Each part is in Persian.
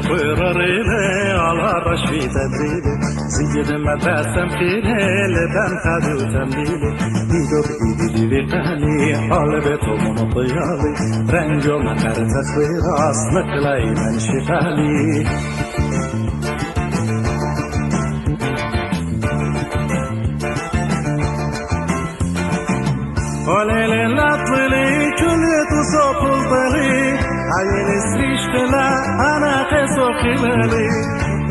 قراريلي على رشفي تدريلي زيد ما تسم خيلي لبن خدو تمليلي ديدو بإيدي بقاني قلبتو من طيالي رنجو من قرتك براس نقلي من شفالي وليلي لطلي كل تصوب الطريق عين سريشتلا أنا قصو خلالي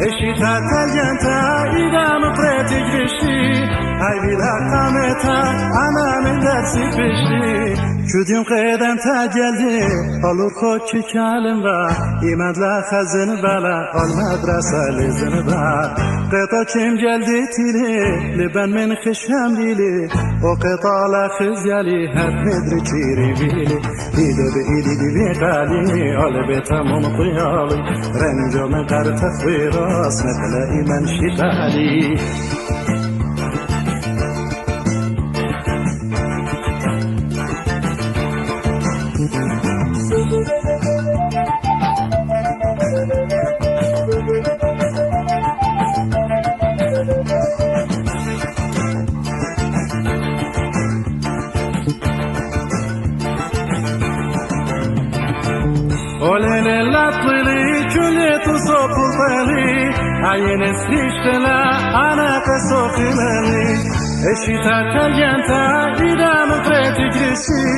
إشي تاتجنتا إذا مطريت جرشتي هاي بلا قامتا أنا من درسي بشتي شديم قيدم تاجلدي قلور خوشي كالم با إيمد لا خزن بلا المدرسة لزن با قطع كم جلدي تيلي لبن من خشم ليلي وقطع لا خزيالي هد مدري كيري بيلي إيدو بإيدي دي بيقالي قلبي تمام طيالي رنجو من قرتك براس نتلاقي من شفالي وليلي لطلي كل تصوب الطلي عين سريشتلا أنا قصو خلالي إشي تاتجنتا إذا مطريت جرشي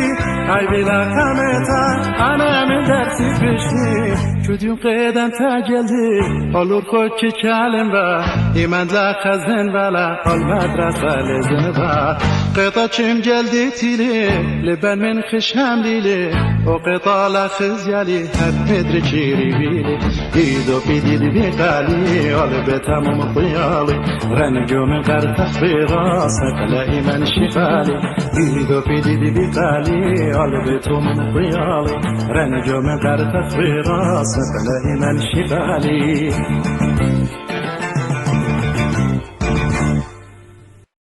هاي بلا قامتا أنا من درسي بشتي شديم قيدم تاجلدي قلور خوشي كالم با إيمان لا خزن بلا المدرسة لزن با قطع كم جلدي تيلي لبن من خشم ليلي وقطع لا خزيالي هد مدري كيري بيلي إيدو بيدي بيقالي قلبي تمام طيالي رنجو من قرتك براس نتلاقي من شفالي إيدو بيدي بيقالي قلبي تمام طيالي رنجو من قرتك براس نتلاقي من شفالي